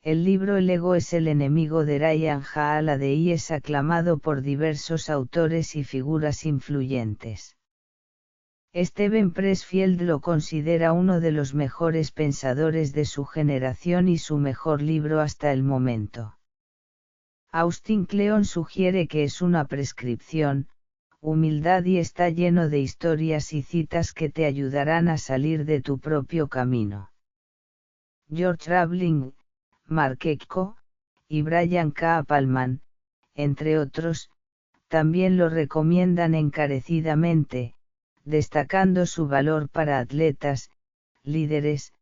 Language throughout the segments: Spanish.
El libro El ego es el enemigo de Ryan Holiday y es aclamado por diversos autores y figuras influyentes. Steven Pressfield lo considera uno de los mejores pensadores de su generación y su mejor libro hasta el momento. Austin Kleon sugiere que es una prescripción, humildad y está lleno de historias y citas que te ayudarán a salir de tu propio camino. George Raveling, Mark Ecko, y Brian K. Palman, entre otros, también lo recomiendan encarecidamente, destacando su valor para atletas, líderes,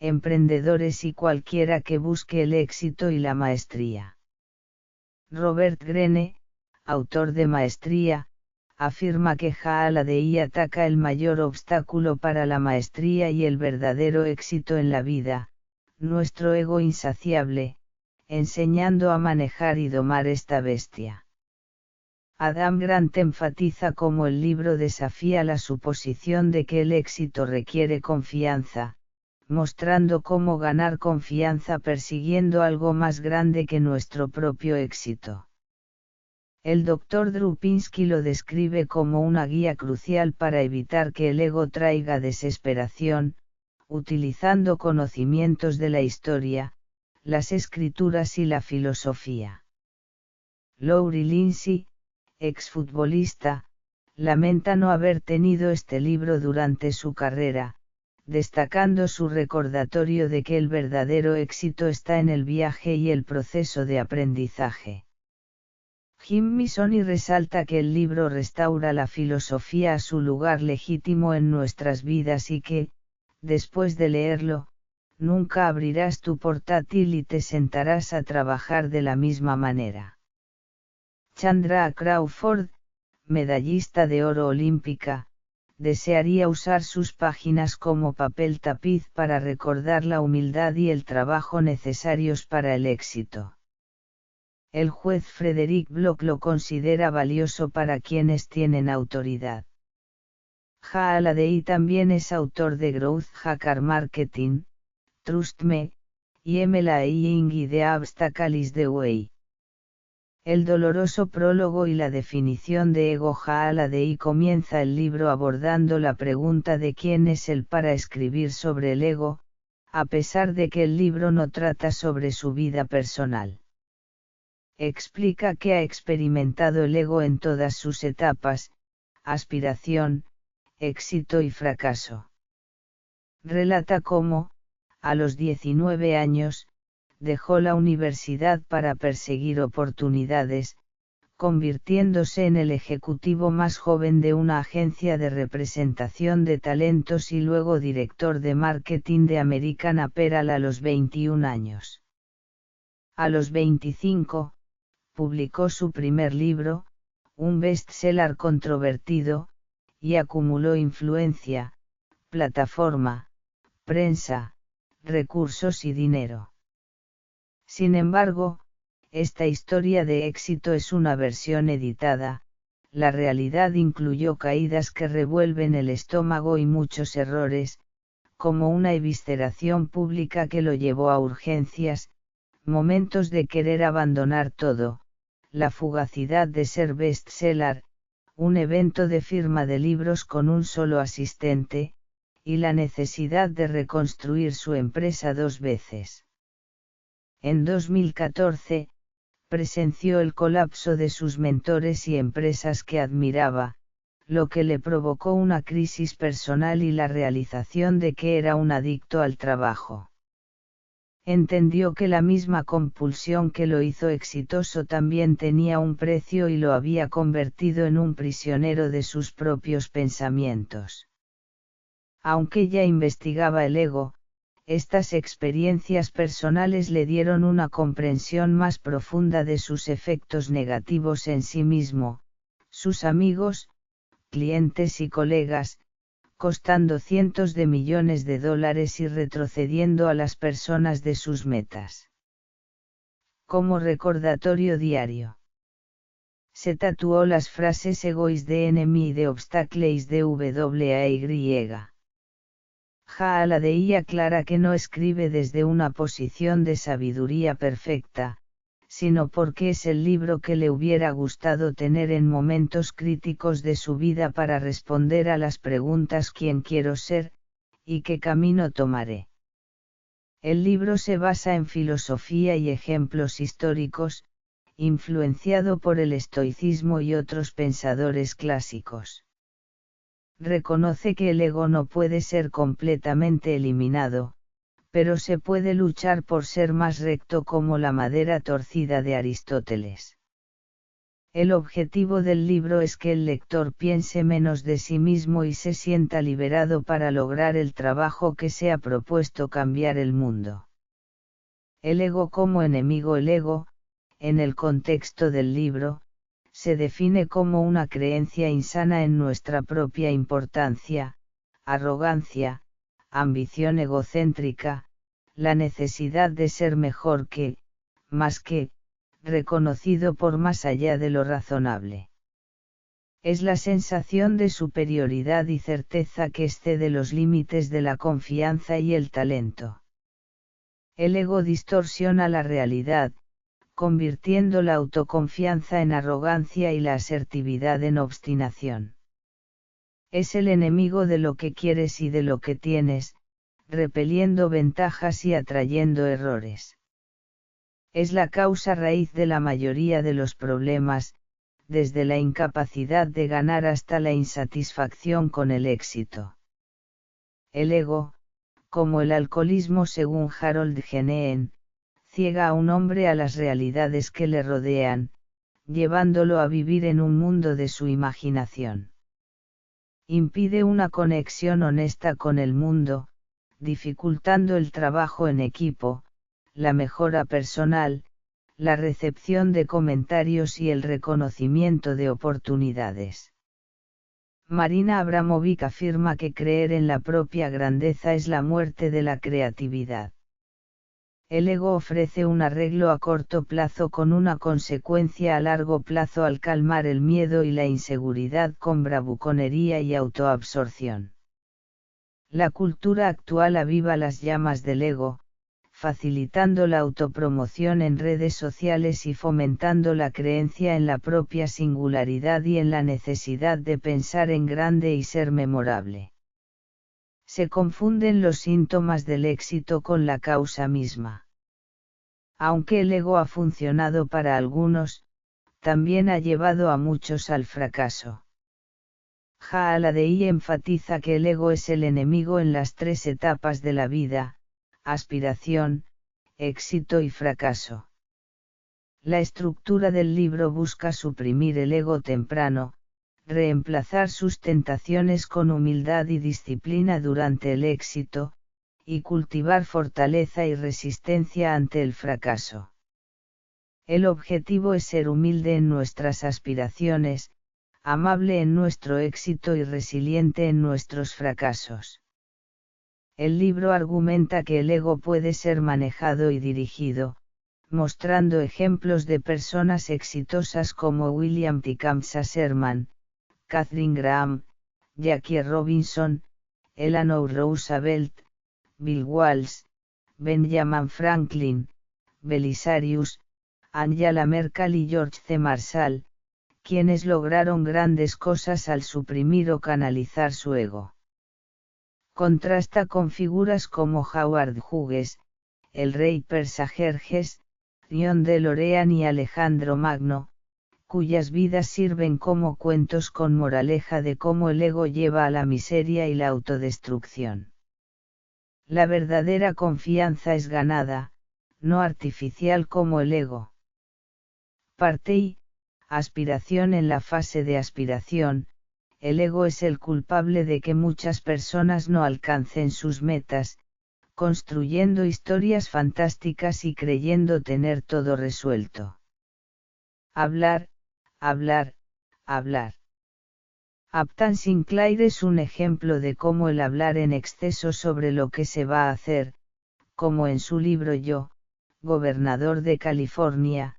emprendedores y cualquiera que busque el éxito y la maestría. Robert Greene, autor de Maestría, afirma que Holiday ataca el mayor obstáculo para la maestría y el verdadero éxito en la vida, nuestro ego insaciable, enseñando a manejar y domar esta bestia. Adam Grant enfatiza cómo el libro desafía la suposición de que el éxito requiere confianza, mostrando cómo ganar confianza persiguiendo algo más grande que nuestro propio éxito. El Dr. Drew Pinsky lo describe como una guía crucial para evitar que el ego traiga desesperación, utilizando conocimientos de la historia, las escrituras y la filosofía. Laurie Lindsay, exfutbolista, lamenta no haber tenido este libro durante su carrera, destacando su recordatorio de que el verdadero éxito está en el viaje y el proceso de aprendizaje. Jim Misoni resalta que el libro restaura la filosofía a su lugar legítimo en nuestras vidas y que, después de leerlo, nunca abrirás tu portátil y te sentarás a trabajar de la misma manera. Chandra Crawford, medallista de oro olímpica, desearía usar sus páginas como papel tapiz para recordar la humildad y el trabajo necesarios para el éxito. El juez Frederick Block lo considera valioso para quienes tienen autoridad. Holiday también es autor de Growth Hacker Marketing, Trust Me, y MLAing y The Obstacle is the Way. El doloroso prólogo y la definición de ego. Holiday comienza el libro abordando la pregunta de quién es él para escribir sobre el ego, a pesar de que el libro no trata sobre su vida personal. Explica que ha experimentado el ego en todas sus etapas, aspiración, éxito y fracaso. Relata cómo, a los 19 años, dejó la universidad para perseguir oportunidades, convirtiéndose en el ejecutivo más joven de una agencia de representación de talentos y luego director de marketing de American Apparel a los 21 años. A los 25, publicó su primer libro, un bestseller controvertido, y acumuló influencia, plataforma, prensa, recursos y dinero. Sin embargo, esta historia de éxito es una versión editada, la realidad incluyó caídas que revuelven el estómago y muchos errores, como una evisceración pública que lo llevó a urgencias, momentos de querer abandonar todo, la fugacidad de ser bestseller, un evento de firma de libros con un solo asistente, y la necesidad de reconstruir su empresa 2 veces. En 2014, presenció el colapso de sus mentores y empresas que admiraba, lo que le provocó una crisis personal y la realización de que era un adicto al trabajo. Entendió que la misma compulsión que lo hizo exitoso también tenía un precio y lo había convertido en un prisionero de sus propios pensamientos. Aunque ya investigaba el ego, estas experiencias personales le dieron una comprensión más profunda de sus efectos negativos en sí mismo, sus amigos, clientes y colegas, costando cientos de millones de dólares y retrocediendo a las personas de sus metas. Como recordatorio diario. Se tatuó las frases Ego is the enemy y The obstacle is the way. Haladay aclara que no escribe desde una posición de sabiduría perfecta, sino porque es el libro que le hubiera gustado tener en momentos críticos de su vida para responder a las preguntas ¿quién quiero ser? ¿Y qué camino tomaré? El libro se basa en filosofía y ejemplos históricos, influenciado por el estoicismo y otros pensadores clásicos. Reconoce que el ego no puede ser completamente eliminado, pero se puede luchar por ser más recto como la madera torcida de Aristóteles. El objetivo del libro es que el lector piense menos de sí mismo y se sienta liberado para lograr el trabajo que se ha propuesto: cambiar el mundo. El ego como enemigo. El ego, en el contexto del libro, se define como una creencia insana en nuestra propia importancia, arrogancia, ambición egocéntrica, la necesidad de ser mejor que, más que, reconocido por más allá de lo razonable. Es la sensación de superioridad y certeza que excede los límites de la confianza y el talento. El ego distorsiona la realidad, convirtiendo la autoconfianza en arrogancia y la asertividad en obstinación. Es el enemigo de lo que quieres y de lo que tienes, repeliendo ventajas y atrayendo errores. Es la causa raíz de la mayoría de los problemas, desde la incapacidad de ganar hasta la insatisfacción con el éxito. El ego, como el alcoholismo según Harold Geneen, ciega a un hombre a las realidades que le rodean, llevándolo a vivir en un mundo de su imaginación. Impide una conexión honesta con el mundo, dificultando el trabajo en equipo, la mejora personal, la recepción de comentarios y el reconocimiento de oportunidades. Marina Abramovic afirma que creer en la propia grandeza es la muerte de la creatividad. El ego ofrece un arreglo a corto plazo con una consecuencia a largo plazo al calmar el miedo y la inseguridad con bravuconería y autoabsorción. La cultura actual aviva las llamas del ego, facilitando la autopromoción en redes sociales y fomentando la creencia en la propia singularidad y en la necesidad de pensar en grande y ser memorable. Se confunden los síntomas del éxito con la causa misma. Aunque el ego ha funcionado para algunos, también ha llevado a muchos al fracaso. Haladay enfatiza que el ego es el enemigo en las tres etapas de la vida: aspiración, éxito y fracaso. La estructura del libro busca suprimir el ego temprano, reemplazar sus tentaciones con humildad y disciplina durante el éxito, y cultivar fortaleza y resistencia ante el fracaso. El objetivo es ser humilde en nuestras aspiraciones, amable en nuestro éxito y resiliente en nuestros fracasos. El libro argumenta que el ego puede ser manejado y dirigido, mostrando ejemplos de personas exitosas como William Tecumseh Sherman, Katharine Graham, Jackie Robinson, Eleanor Roosevelt, Bill Walsh, Benjamin Franklin, Belisarius, Angela Merkel y George C. Marshall, quienes lograron grandes cosas al suprimir o canalizar su ego. Contrasta con figuras como Howard Hughes, el rey persa Jerjes, John DeLorean y Alejandro Magno, cuyas vidas sirven como cuentos con moraleja de cómo el ego lleva a la miseria y la autodestrucción. La verdadera confianza es ganada, no artificial como el ego. Parte I. Aspiración. En la fase de aspiración, el ego es el culpable de que muchas personas no alcancen sus metas, construyendo historias fantásticas y creyendo tener todo resuelto. Hablar, hablar, hablar. Upton Sinclair es un ejemplo de cómo el hablar en exceso sobre lo que se va a hacer, como en su libro Yo, gobernador de California,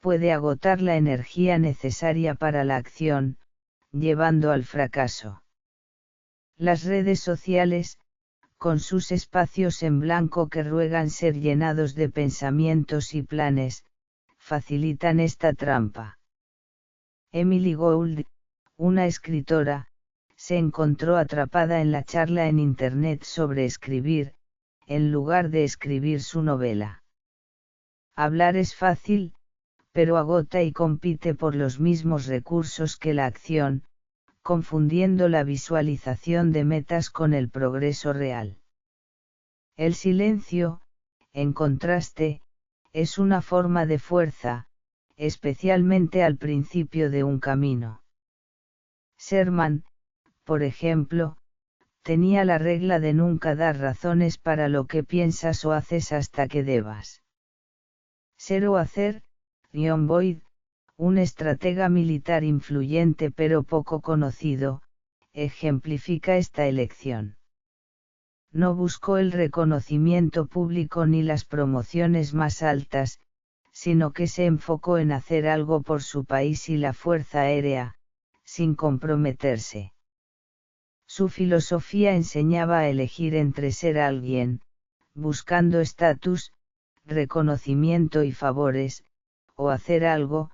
puede agotar la energía necesaria para la acción, llevando al fracaso. Las redes sociales, con sus espacios en blanco que ruegan ser llenados de pensamientos y planes, facilitan esta trampa. Emily Gould, una escritora, se encontró atrapada en la charla en Internet sobre escribir, en lugar de escribir su novela. Hablar es fácil, pero agota y compite por los mismos recursos que la acción, confundiendo la visualización de metas con el progreso real. El silencio, en contraste, es una forma de fuerza, especialmente al principio de un camino. Sherman, por ejemplo, tenía la regla de nunca dar razones para lo que piensas o haces hasta que debas. Ser o hacer, John Boyd, un estratega militar influyente pero poco conocido, ejemplifica esta elección. No buscó el reconocimiento público ni las promociones más altas, sino que se enfocó en hacer algo por su país y la Fuerza Aérea, sin comprometerse. Su filosofía enseñaba a elegir entre ser alguien, buscando estatus, reconocimiento y favores, o hacer algo,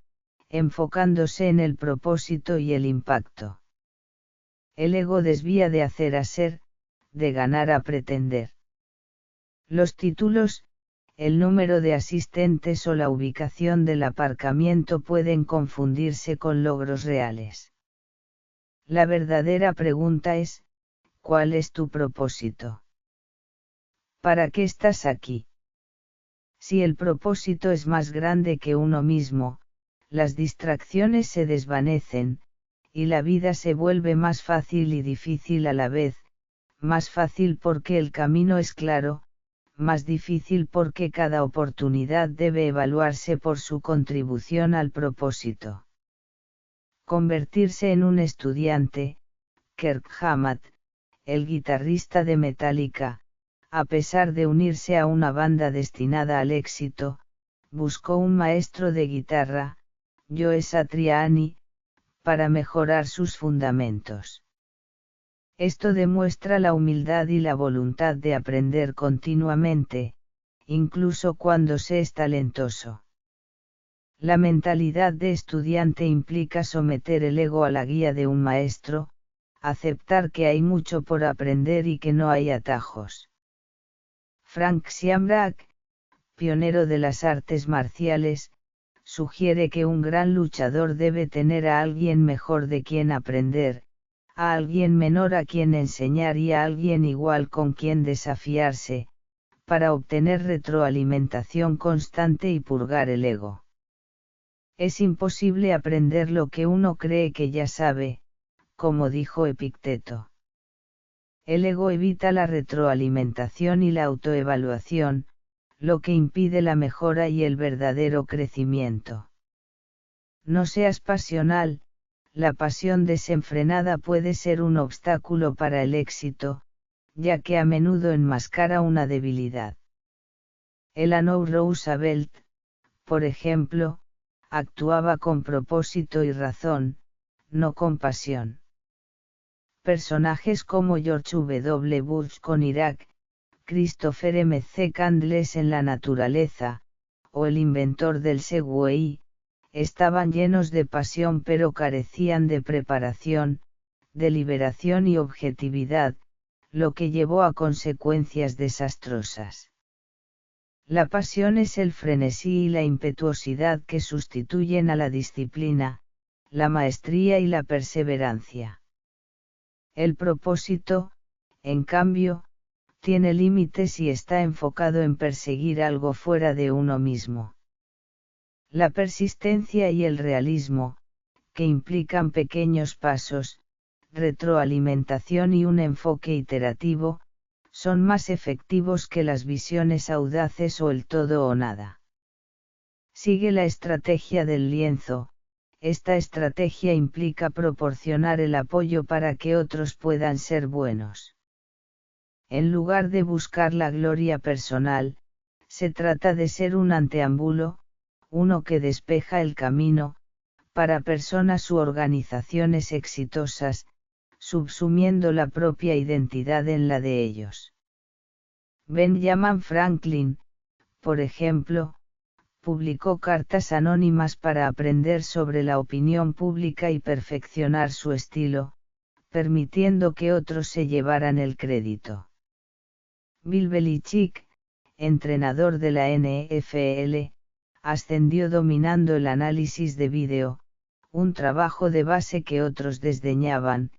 enfocándose en el propósito y el impacto. El ego desvía de hacer a ser, de ganar a pretender. Los títulos, el número de asistentes o la ubicación del aparcamiento pueden confundirse con logros reales. La verdadera pregunta es, ¿cuál es tu propósito? ¿Para qué estás aquí? Si el propósito es más grande que uno mismo, las distracciones se desvanecen, y la vida se vuelve más fácil y difícil a la vez, más fácil porque el camino es claro, más difícil porque cada oportunidad debe evaluarse por su contribución al propósito. Convertirse en un estudiante, Kirk Hammett, el guitarrista de Metallica, a pesar de unirse a una banda destinada al éxito, buscó un maestro de guitarra, Joe Satriani, para mejorar sus fundamentos. Esto demuestra la humildad y la voluntad de aprender continuamente, incluso cuando se es talentoso. La mentalidad de estudiante implica someter el ego a la guía de un maestro, aceptar que hay mucho por aprender y que no hay atajos. Frank Siambrak, pionero de las artes marciales, sugiere que un gran luchador debe tener a alguien mejor de quien aprender, a alguien menor a quien enseñar y a alguien igual con quien desafiarse, para obtener retroalimentación constante y purgar el ego. Es imposible aprender lo que uno cree que ya sabe, como dijo Epicteto. El ego evita la retroalimentación y la autoevaluación, lo que impide la mejora y el verdadero crecimiento. No seas pasional, la pasión desenfrenada puede ser un obstáculo para el éxito, ya que a menudo enmascara una debilidad. Eleanor Roosevelt, por ejemplo, actuaba con propósito y razón, no con pasión. Personajes como George W. Bush con Irak, Christopher M. C. Candles en la naturaleza, o el inventor del Segway, estaban llenos de pasión pero carecían de preparación, deliberación y objetividad, lo que llevó a consecuencias desastrosas. La pasión es el frenesí y la impetuosidad que sustituyen a la disciplina, la maestría y la perseverancia. El propósito, en cambio, tiene límites y está enfocado en perseguir algo fuera de uno mismo. La persistencia y el realismo, que implican pequeños pasos, retroalimentación y un enfoque iterativo, son más efectivos que las visiones audaces o el todo o nada. Sigue la estrategia del lienzo. Esta estrategia implica proporcionar el apoyo para que otros puedan ser buenos. En lugar de buscar la gloria personal, se trata de ser un anteámbulo, uno que despeja el camino, para personas u organizaciones exitosas, subsumiendo la propia identidad en la de ellos. Benjamin Franklin, por ejemplo, publicó cartas anónimas para aprender sobre la opinión pública y perfeccionar su estilo, permitiendo que otros se llevaran el crédito. Bill Belichick, entrenador de la NFL, ascendió dominando el análisis de vídeo, un trabajo de base que otros desdeñaban,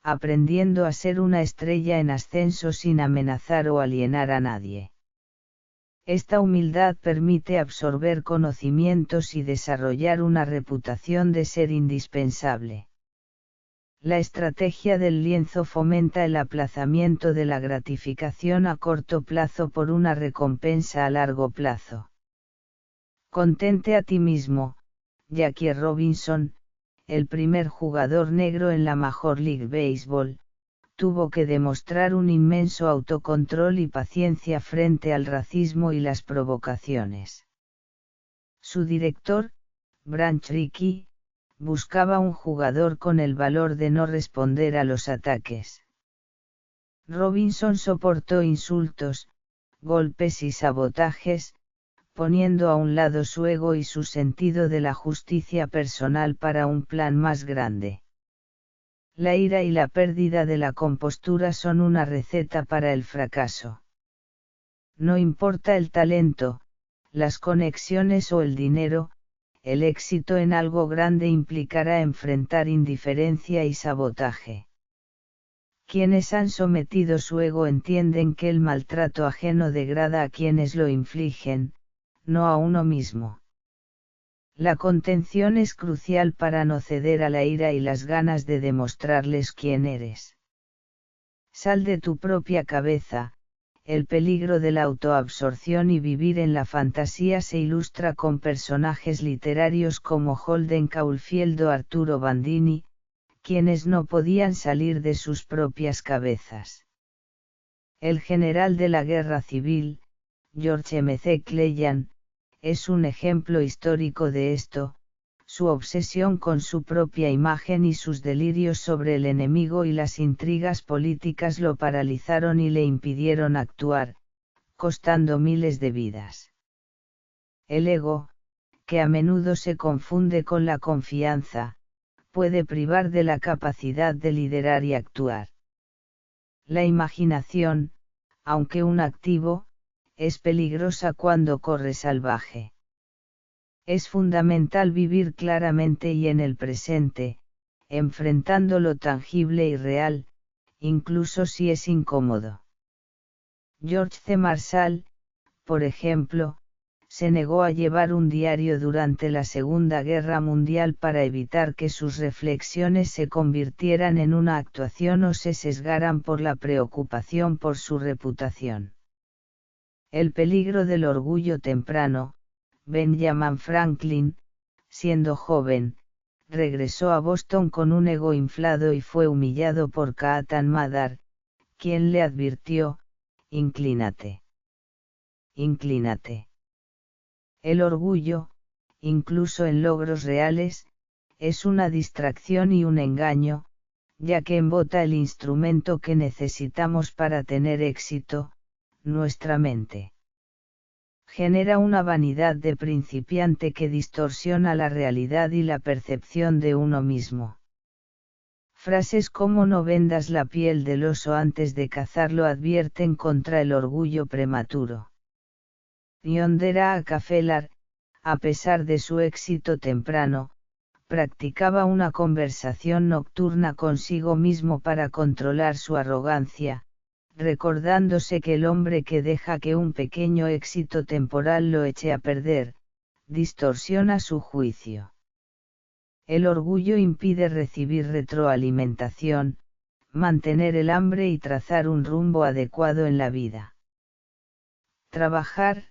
aprendiendo a ser una estrella en ascenso sin amenazar o alienar a nadie. Esta humildad permite absorber conocimientos y desarrollar una reputación de ser indispensable. La estrategia del lienzo fomenta el aplazamiento de la gratificación a corto plazo por una recompensa a largo plazo. Contente a ti mismo, Jackie Robinson, el primer jugador negro en la Major League Baseball, tuvo que demostrar un inmenso autocontrol y paciencia frente al racismo y las provocaciones. Su director, Branch Rickey, buscaba un jugador con el valor de no responder a los ataques. Robinson soportó insultos, golpes y sabotajes, poniendo a un lado su ego y su sentido de la justicia personal para un plan más grande. La ira y la pérdida de la compostura son una receta para el fracaso. No importa el talento, las conexiones o el dinero, el éxito en algo grande implicará enfrentar indiferencia y sabotaje. Quienes han sometido su ego entienden que el maltrato ajeno degrada a quienes lo infligen, no a uno mismo. La contención es crucial para no ceder a la ira y las ganas de demostrarles quién eres. Sal de tu propia cabeza. El peligro de la autoabsorción y vivir en la fantasía se ilustra con personajes literarios como Holden Caulfield o Arturo Bandini, quienes no podían salir de sus propias cabezas. El general de la guerra civil, George McClellan, es un ejemplo histórico de esto. Su obsesión con su propia imagen y sus delirios sobre el enemigo y las intrigas políticas lo paralizaron y le impidieron actuar, costando miles de vidas. El ego, que a menudo se confunde con la confianza, puede privar de la capacidad de liderar y actuar. La imaginación, aunque un activo, es peligrosa cuando corre salvaje. Es fundamental vivir claramente y en el presente, enfrentando lo tangible y real, incluso si es incómodo. George C. Marshall, por ejemplo, se negó a llevar un diario durante la Segunda Guerra Mundial para evitar que sus reflexiones se convirtieran en una actuación o se sesgaran por la preocupación por su reputación. El peligro del orgullo temprano. Benjamin Franklin, siendo joven, regresó a Boston con un ego inflado y fue humillado por Katan Mather, quien le advirtió: inclínate. Inclínate. El orgullo, incluso en logros reales, es una distracción y un engaño, ya que embota el instrumento que necesitamos para tener éxito, nuestra mente. Genera una vanidad de principiante que distorsiona la realidad y la percepción de uno mismo. Frases como "no vendas la piel del oso antes de cazarlo" advierten contra el orgullo prematuro. Yondera Rockefeller, a pesar de su éxito temprano, practicaba una conversación nocturna consigo mismo para controlar su arrogancia, recordándose que el hombre que deja que un pequeño éxito temporal lo eche a perder, distorsiona su juicio. El orgullo impide recibir retroalimentación, mantener el hambre y trazar un rumbo adecuado en la vida. Trabajar,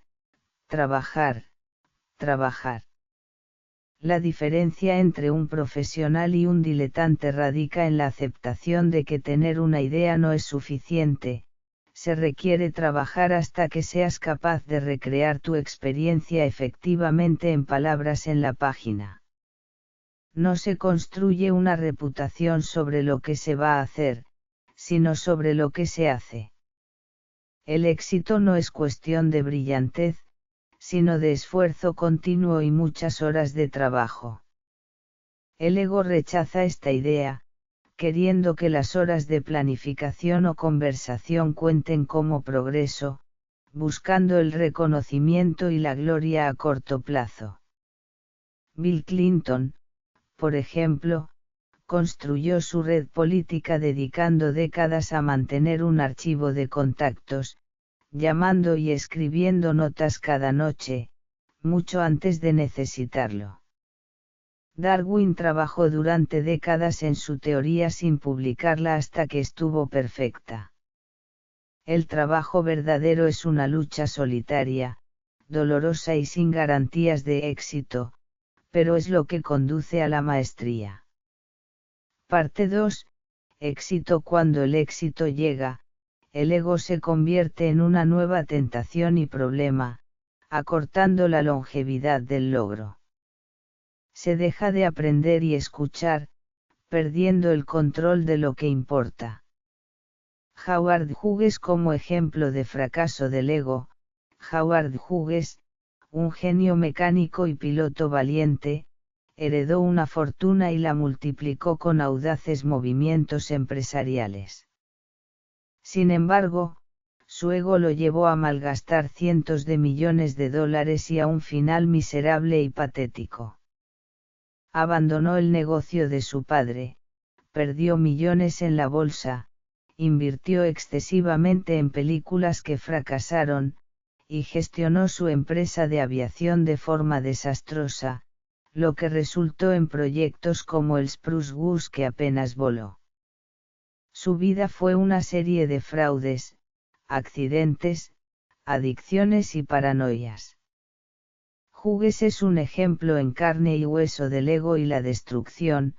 trabajar, trabajar. La diferencia entre un profesional y un diletante radica en la aceptación de que tener una idea no es suficiente, se requiere trabajar hasta que seas capaz de recrear tu experiencia efectivamente en palabras en la página. No se construye una reputación sobre lo que se va a hacer, sino sobre lo que se hace. El éxito no es cuestión de brillantez, sino de esfuerzo continuo y muchas horas de trabajo. El ego rechaza esta idea, queriendo que las horas de planificación o conversación cuenten como progreso, buscando el reconocimiento y la gloria a corto plazo. Bill Clinton, por ejemplo, construyó su red política dedicando décadas a mantener un archivo de contactos, llamando y escribiendo notas cada noche, mucho antes de necesitarlo. Darwin trabajó durante décadas en su teoría sin publicarla hasta que estuvo perfecta. El trabajo verdadero es una lucha solitaria, dolorosa y sin garantías de éxito, pero es lo que conduce a la maestría. Parte 2. Éxito. Cuando el éxito llega, el ego se convierte en una nueva tentación y problema, acortando la longevidad del logro. Se deja de aprender y escuchar, perdiendo el control de lo que importa. Howard Hughes como ejemplo de fracaso del ego. Howard Hughes, un genio mecánico y piloto valiente, heredó una fortuna y la multiplicó con audaces movimientos empresariales. Sin embargo, su ego lo llevó a malgastar cientos de millones de dólares y a un final miserable y patético. Abandonó el negocio de su padre, perdió millones en la bolsa, invirtió excesivamente en películas que fracasaron, y gestionó su empresa de aviación de forma desastrosa, lo que resultó en proyectos como el Spruce Goose que apenas voló. Su vida fue una serie de fraudes, accidentes, adicciones y paranoias. Hughes es un ejemplo en carne y hueso del ego y la destrucción,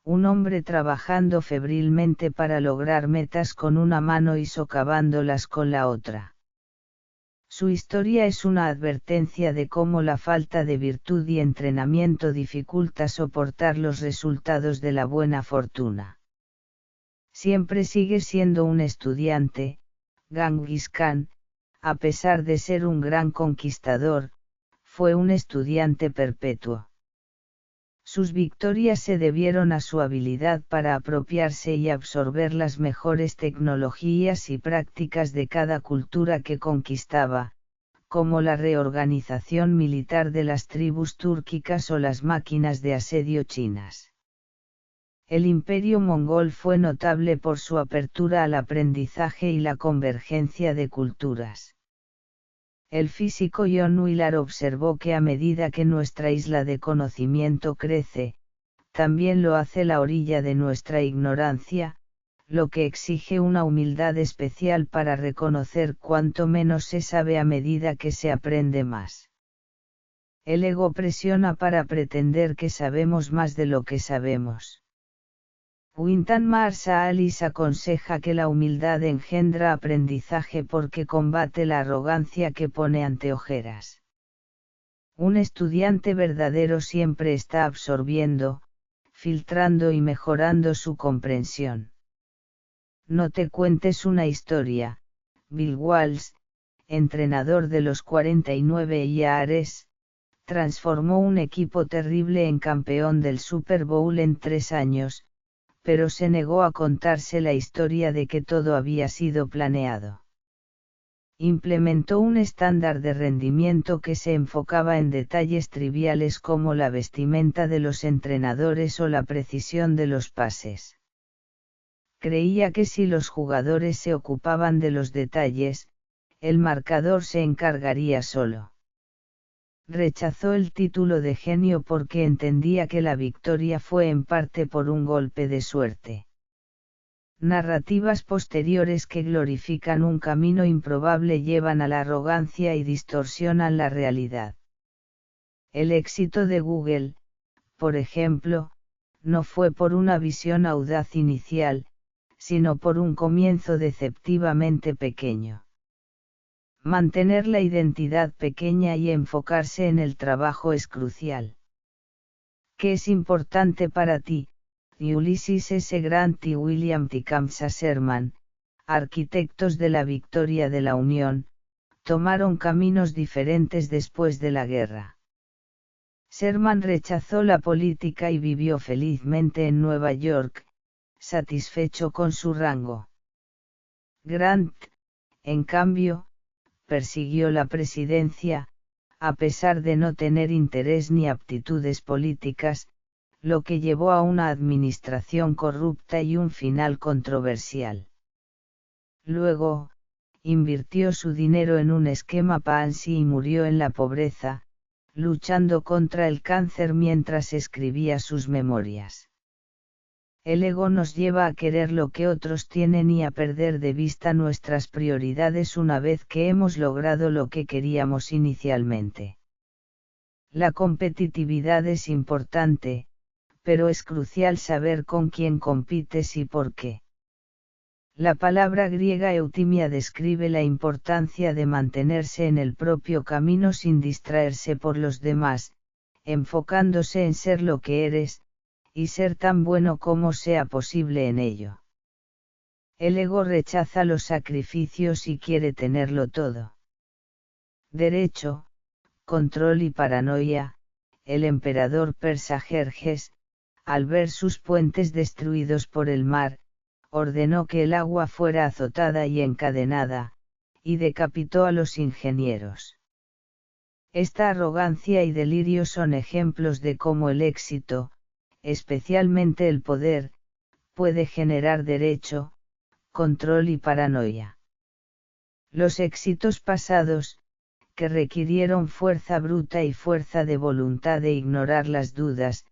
un hombre trabajando febrilmente para lograr metas con una mano y socavándolas con la otra. Su historia es una advertencia de cómo la falta de virtud y entrenamiento dificulta soportar los resultados de la buena fortuna. Siempre sigue siendo un estudiante, Genghis Khan, a pesar de ser un gran conquistador, fue un estudiante perpetuo. Sus victorias se debieron a su habilidad para apropiarse y absorber las mejores tecnologías y prácticas de cada cultura que conquistaba, como la reorganización militar de las tribus túrquicas o las máquinas de asedio chinas. El imperio mongol fue notable por su apertura al aprendizaje y la convergencia de culturas. El físico John Wheeler observó que a medida que nuestra isla de conocimiento crece, también lo hace la orilla de nuestra ignorancia, lo que exige una humildad especial para reconocer cuánto menos se sabe a medida que se aprende más. El ego presiona para pretender que sabemos más de lo que sabemos. Wynton Marsalis aconseja que la humildad engendra aprendizaje porque combate la arrogancia que pone anteojeras. Un estudiante verdadero siempre está absorbiendo, filtrando y mejorando su comprensión. No te cuentes una historia. Bill Walsh, entrenador de los 49 Yares, transformó un equipo terrible en campeón del Super Bowl en 3 años, pero se negó a contarse la historia de que todo había sido planeado. Implementó un estándar de rendimiento que se enfocaba en detalles triviales como la vestimenta de los entrenadores o la precisión de los pases. Creía que si los jugadores se ocupaban de los detalles, el marcador se encargaría solo. Rechazó el título de genio porque entendía que la victoria fue en parte por un golpe de suerte. Narrativas posteriores que glorifican un camino improbable llevan a la arrogancia y distorsionan la realidad. El éxito de Google, por ejemplo, no fue por una visión audaz inicial, sino por un comienzo deceptivamente pequeño. Mantener la identidad pequeña y enfocarse en el trabajo es crucial. ¿Qué es importante para ti? Ulysses S. Grant y William Tecumseh Sherman, arquitectos de la victoria de la Unión, tomaron caminos diferentes después de la guerra. Sherman rechazó la política y vivió felizmente en Nueva York, satisfecho con su rango. Grant, en cambio, persiguió la presidencia, a pesar de no tener interés ni aptitudes políticas, lo que llevó a una administración corrupta y un final controversial. Luego, invirtió su dinero en un esquema Ponzi y murió en la pobreza, luchando contra el cáncer mientras escribía sus memorias. El ego nos lleva a querer lo que otros tienen y a perder de vista nuestras prioridades una vez que hemos logrado lo que queríamos inicialmente. La competitividad es importante, pero es crucial saber con quién compites y por qué. La palabra griega eutimia describe la importancia de mantenerse en el propio camino sin distraerse por los demás, enfocándose en ser lo que eres, y ser tan bueno como sea posible en ello. El ego rechaza los sacrificios y quiere tenerlo todo. Derecho, control y paranoia. El emperador persa Jerjes, al ver sus puentes destruidos por el mar, ordenó que el agua fuera azotada y encadenada, y decapitó a los ingenieros. Esta arrogancia y delirio son ejemplos de cómo el éxito, especialmente el poder, puede generar derecho, control y paranoia. Los éxitos pasados, que requirieron fuerza bruta y fuerza de voluntad de ignorar las dudas,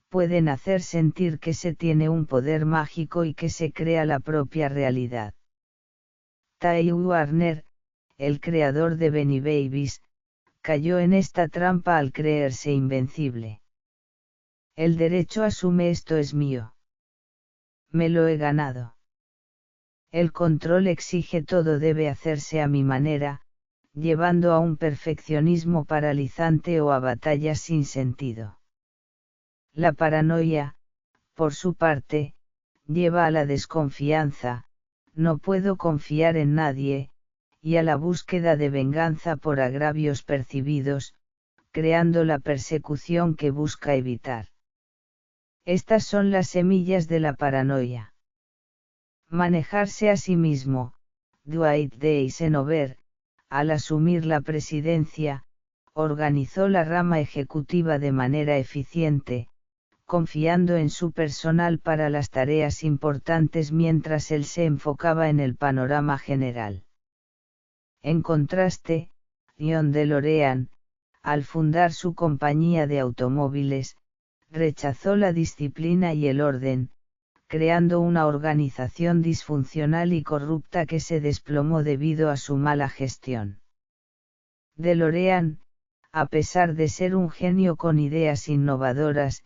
pueden hacer sentir que se tiene un poder mágico y que se crea la propia realidad. Ty Warner, el creador de Beanie Babies, cayó en esta trampa al creerse invencible. El derecho asume esto es mío. Me lo he ganado. El control exige todo debe hacerse a mi manera, llevando a un perfeccionismo paralizante o a batallas sin sentido. La paranoia, por su parte, lleva a la desconfianza, no puedo confiar en nadie, y a la búsqueda de venganza por agravios percibidos, creando la persecución que busca evitar. Estas son las semillas de la paranoia. Manejarse a sí mismo. Dwight D. Eisenhower, al asumir la presidencia, organizó la rama ejecutiva de manera eficiente, confiando en su personal para las tareas importantes mientras él se enfocaba en el panorama general. En contraste, John DeLorean, al fundar su compañía de automóviles, rechazó la disciplina y el orden, creando una organización disfuncional y corrupta que se desplomó debido a su mala gestión. DeLorean, a pesar de ser un genio con ideas innovadoras,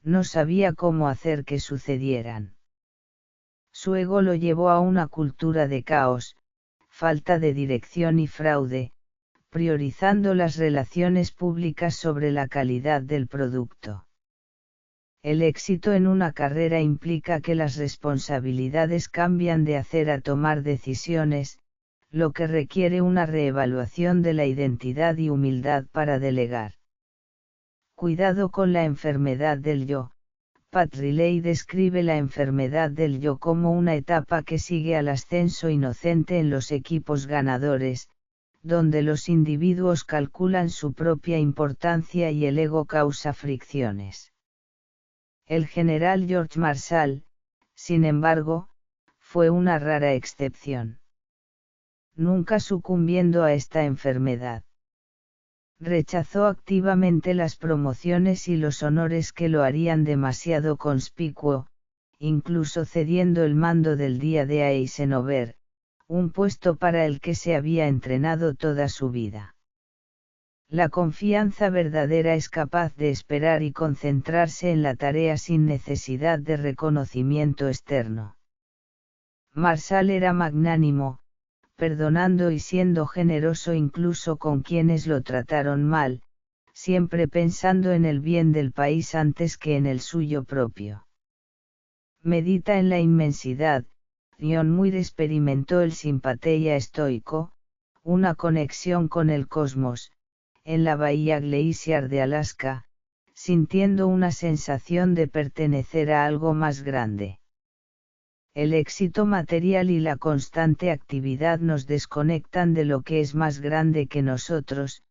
no sabía cómo hacer que sucedieran. Su ego lo llevó a una cultura de caos, falta de dirección y fraude, priorizando las relaciones públicas sobre la calidad del producto. El éxito en una carrera implica que las responsabilidades cambian de hacer a tomar decisiones, lo que requiere una reevaluación de la identidad y humildad para delegar. Cuidado con la enfermedad del yo. Pat Riley describe la enfermedad del yo como una etapa que sigue al ascenso inocente en los equipos ganadores, donde los individuos calculan su propia importancia y el ego causa fricciones. El general George Marshall, sin embargo, fue una rara excepción. Nunca sucumbiendo a esta enfermedad. Rechazó activamente las promociones y los honores que lo harían demasiado conspicuo, incluso cediendo el mando del día de Eisenhower, un puesto para el que se había entrenado toda su vida. La confianza verdadera es capaz de esperar y concentrarse en la tarea sin necesidad de reconocimiento externo. Marshall era magnánimo, perdonando y siendo generoso incluso con quienes lo trataron mal, siempre pensando en el bien del país antes que en el suyo propio. Medita en la inmensidad. John Muir experimentó el simpatia estoico, una conexión con el cosmos, en la bahía Glaciar de Alaska, sintiendo una sensación de pertenecer a algo más grande. El éxito material y la constante actividad nos desconectan de lo que es más grande que nosotros,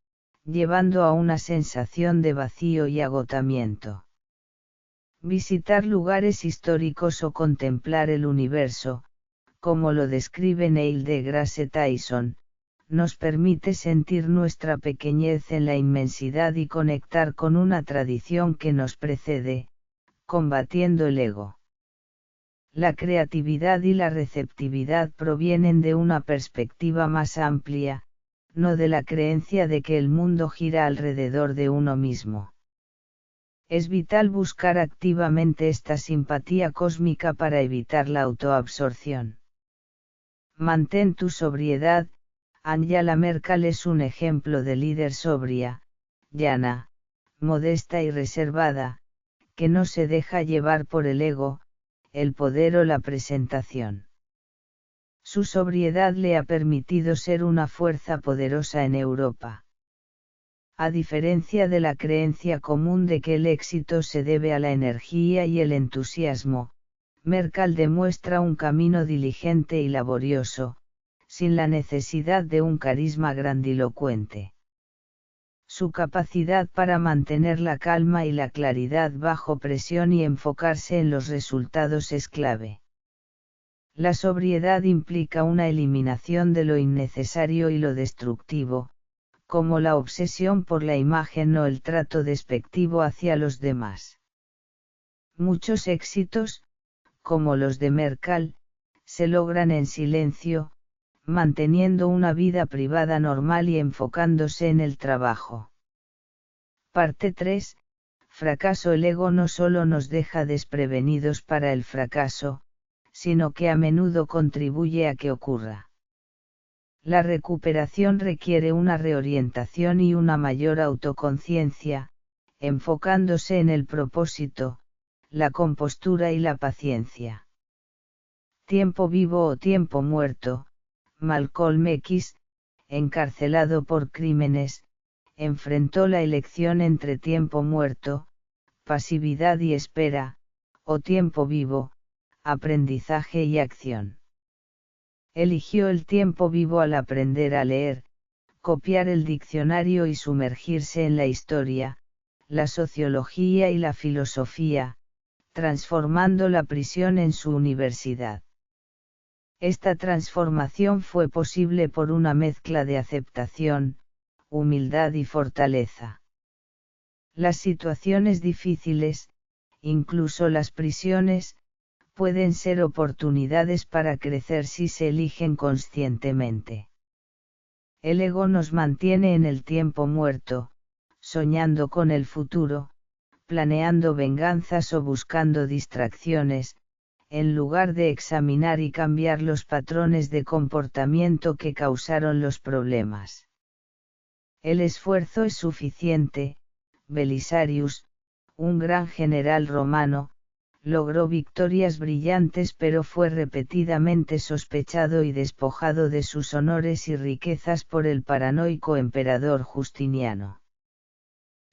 llevando a una sensación de vacío y agotamiento. Visitar lugares históricos o contemplar el universo, como lo describe Neil deGrasse Tyson, nos permite sentir nuestra pequeñez en la inmensidad y conectar con una tradición que nos precede, combatiendo el ego. La creatividad y la receptividad provienen de una perspectiva más amplia, no de la creencia de que el mundo gira alrededor de uno mismo. Es vital buscar activamente esta simpatía cósmica para evitar la autoabsorción. Mantén tu sobriedad. Angela Merkel es un ejemplo de líder sobria, llana, modesta y reservada, que no se deja llevar por el ego, el poder o la presentación. Su sobriedad le ha permitido ser una fuerza poderosa en Europa. A diferencia de la creencia común de que el éxito se debe a la energía y el entusiasmo, Merkel demuestra un camino diligente y laborioso, sin la necesidad de un carisma grandilocuente. Su capacidad para mantener la calma y la claridad bajo presión y enfocarse en los resultados es clave. La sobriedad implica una eliminación de lo innecesario y lo destructivo, como la obsesión por la imagen o el trato despectivo hacia los demás. Muchos éxitos, como los de Merkel, se logran en silencio, manteniendo una vida privada normal y enfocándose en el trabajo. Parte 3. Fracaso. El ego no solo nos deja desprevenidos para el fracaso, sino que a menudo contribuye a que ocurra. La recuperación requiere una reorientación y una mayor autoconciencia, enfocándose en el propósito, la compostura y la paciencia. Tiempo vivo o tiempo muerto. Malcolm X, encarcelado por crímenes, enfrentó la elección entre tiempo muerto, pasividad y espera, o tiempo vivo, aprendizaje y acción. Eligió el tiempo vivo al aprender a leer, copiar el diccionario y sumergirse en la historia, la sociología y la filosofía, transformando la prisión en su universidad. Esta transformación fue posible por una mezcla de aceptación, humildad y fortaleza. Las situaciones difíciles, incluso las prisiones, pueden ser oportunidades para crecer si se eligen conscientemente. El ego nos mantiene en el tiempo muerto, soñando con el futuro, planeando venganzas o buscando distracciones, en lugar de examinar y cambiar los patrones de comportamiento que causaron los problemas. El esfuerzo es suficiente. Belisarius, un gran general romano, logró victorias brillantes pero fue repetidamente sospechado y despojado de sus honores y riquezas por el paranoico emperador Justiniano.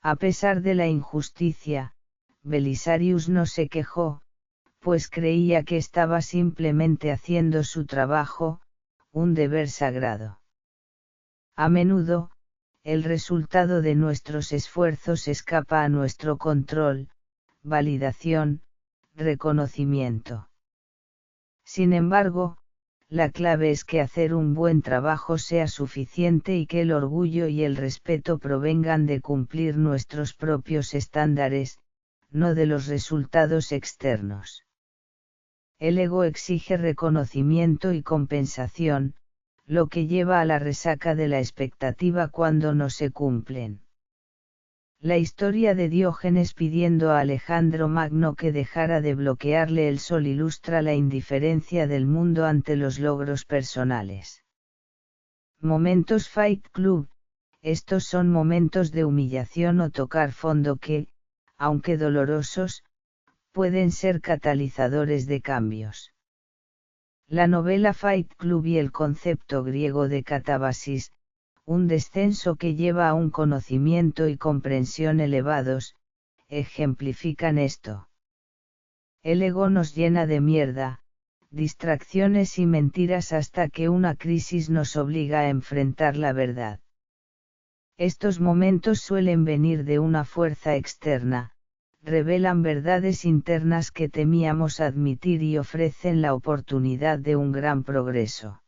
A pesar de la injusticia, Belisarius no se quejó, pues creía que estaba simplemente haciendo su trabajo, un deber sagrado. A menudo, el resultado de nuestros esfuerzos escapa a nuestro control, validación, reconocimiento. Sin embargo, la clave es que hacer un buen trabajo sea suficiente y que el orgullo y el respeto provengan de cumplir nuestros propios estándares, no de los resultados externos. El ego exige reconocimiento y compensación, lo que lleva a la resaca de la expectativa cuando no se cumplen. La historia de Diógenes pidiendo a Alejandro Magno que dejara de bloquearle el sol ilustra la indiferencia del mundo ante los logros personales. Momentos Fight Club. Estos son momentos de humillación o tocar fondo que, aunque dolorosos, pueden ser catalizadores de cambios. La novela Fight Club y el concepto griego de catábasis, un descenso que lleva a un conocimiento y comprensión elevados, ejemplifican esto. El ego nos llena de mierda, distracciones y mentiras hasta que una crisis nos obliga a enfrentar la verdad. Estos momentos suelen venir de una fuerza externa, revelan verdades internas que temíamos admitir y ofrecen la oportunidad de un gran progreso.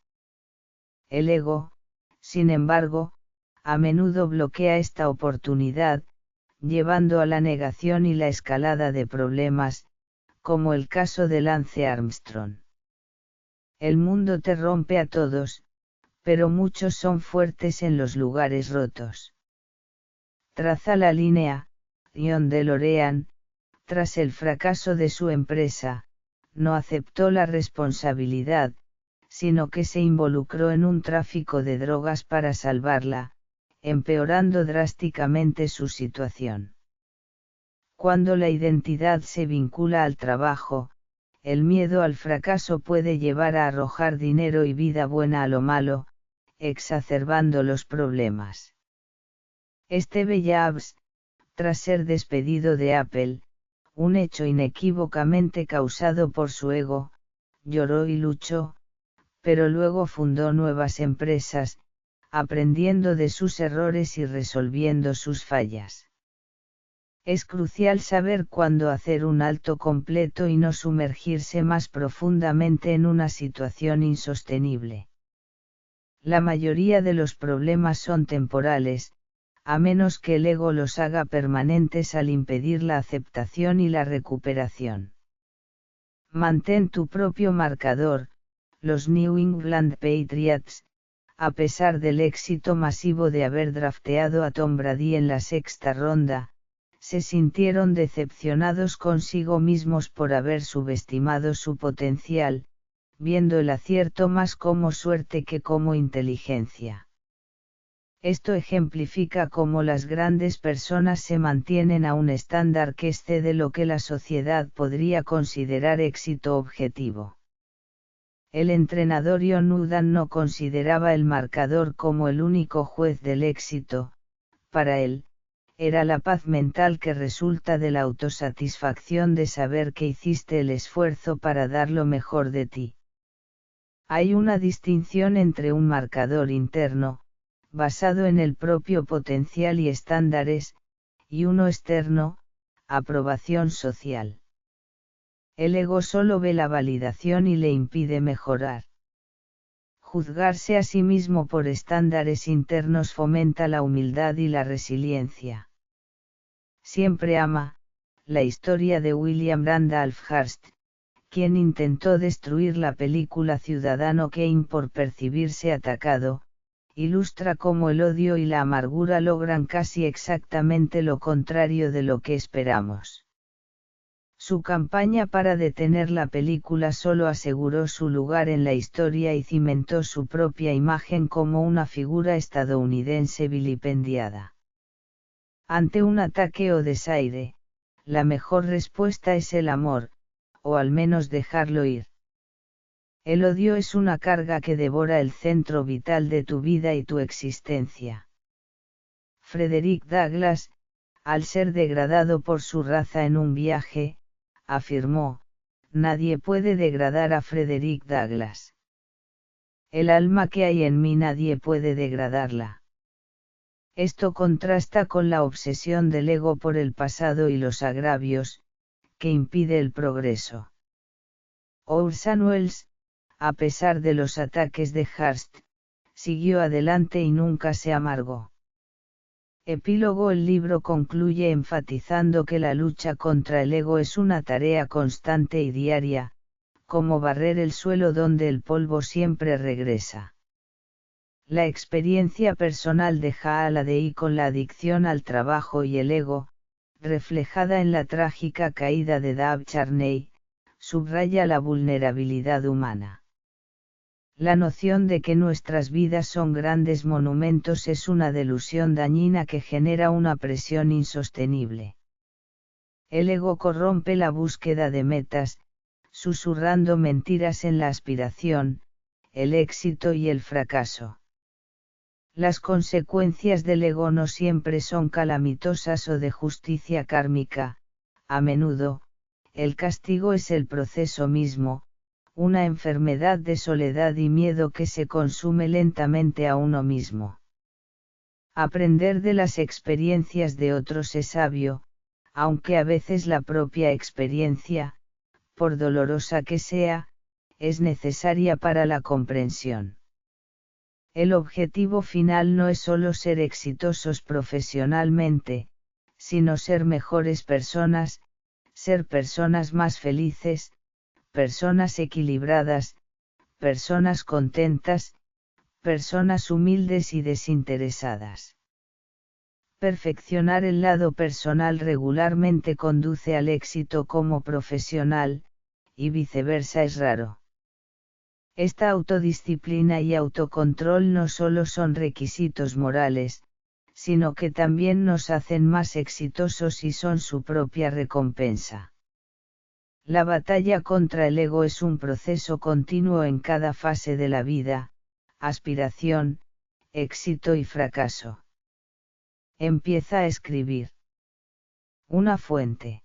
El ego, sin embargo, a menudo bloquea esta oportunidad, llevando a la negación y la escalada de problemas, como el caso de Lance Armstrong. El mundo te rompe a todos, pero muchos son fuertes en los lugares rotos. Traza la línea, John DeLorean, tras el fracaso de su empresa, no aceptó la responsabilidad, sino que se involucró en un tráfico de drogas para salvarla, empeorando drásticamente su situación. Cuando la identidad se vincula al trabajo, el miedo al fracaso puede llevar a arrojar dinero y vida buena a lo malo, exacerbando los problemas. Steve Jobs, tras ser despedido de Apple, un hecho inequívocamente causado por su ego, lloró y luchó, pero luego fundó nuevas empresas, aprendiendo de sus errores y resolviendo sus fallas. Es crucial saber cuándo hacer un alto completo y no sumergirse más profundamente en una situación insostenible. La mayoría de los problemas son temporales, a menos que el ego los haga permanentes al impedir la aceptación y la recuperación. Mantén tu propio marcador. Los New England Patriots, a pesar del éxito masivo de haber drafteado a Tom Brady en la sexta ronda, se sintieron decepcionados consigo mismos por haber subestimado su potencial, viendo el acierto más como suerte que como inteligencia. Esto ejemplifica cómo las grandes personas se mantienen a un estándar que excede lo que la sociedad podría considerar éxito objetivo. El entrenador John Wooden no consideraba el marcador como el único juez del éxito, para él, era la paz mental que resulta de la autosatisfacción de saber que hiciste el esfuerzo para dar lo mejor de ti. Hay una distinción entre un marcador interno, basado en el propio potencial y estándares, y uno externo, aprobación social. El ego solo ve la validación y le impide mejorar. Juzgarse a sí mismo por estándares internos fomenta la humildad y la resiliencia. Siempre ama, la historia de William Randolph Hearst, quien intentó destruir la película Ciudadano Kane por percibirse atacado, ilustra cómo el odio y la amargura logran casi exactamente lo contrario de lo que esperamos. Su campaña para detener la película solo aseguró su lugar en la historia y cimentó su propia imagen como una figura estadounidense vilipendiada. Ante un ataque o desaire, la mejor respuesta es el amor, o al menos dejarlo ir. El odio es una carga que devora el centro vital de tu vida y tu existencia. Frederick Douglass, al ser degradado por su raza en un viaje, afirmó, nadie puede degradar a Frederick Douglass. El alma que hay en mí nadie puede degradarla. Esto contrasta con la obsesión del ego por el pasado y los agravios, que impide el progreso. Orson Welles, a pesar de los ataques de Hearst, siguió adelante y nunca se amargó. Epílogo. El libro concluye enfatizando que la lucha contra el ego es una tarea constante y diaria, como barrer el suelo donde el polvo siempre regresa. La experiencia personal de Haaladei con la adicción al trabajo y el ego, reflejada en la trágica caída de Dave Charney, subraya la vulnerabilidad humana. La noción de que nuestras vidas son grandes monumentos es una delusión dañina que genera una presión insostenible. El ego corrompe la búsqueda de metas, susurrando mentiras en la aspiración, el éxito y el fracaso. Las consecuencias del ego no siempre son calamitosas o de justicia kármica, a menudo, el castigo es el proceso mismo, una enfermedad de soledad y miedo que se consume lentamente a uno mismo. Aprender de las experiencias de otros es sabio, aunque a veces la propia experiencia, por dolorosa que sea, es necesaria para la comprensión. El objetivo final no es solo ser exitosos profesionalmente, sino ser mejores personas, ser personas más felices, personas equilibradas, personas contentas, personas humildes y desinteresadas. Perfeccionar el lado personal regularmente conduce al éxito como profesional, y viceversa es raro. Esta autodisciplina y autocontrol no solo son requisitos morales, sino que también nos hacen más exitosos y son su propia recompensa. La batalla contra el ego es un proceso continuo en cada fase de la vida, aspiración, éxito y fracaso. Empieza a escribir. Una fuente.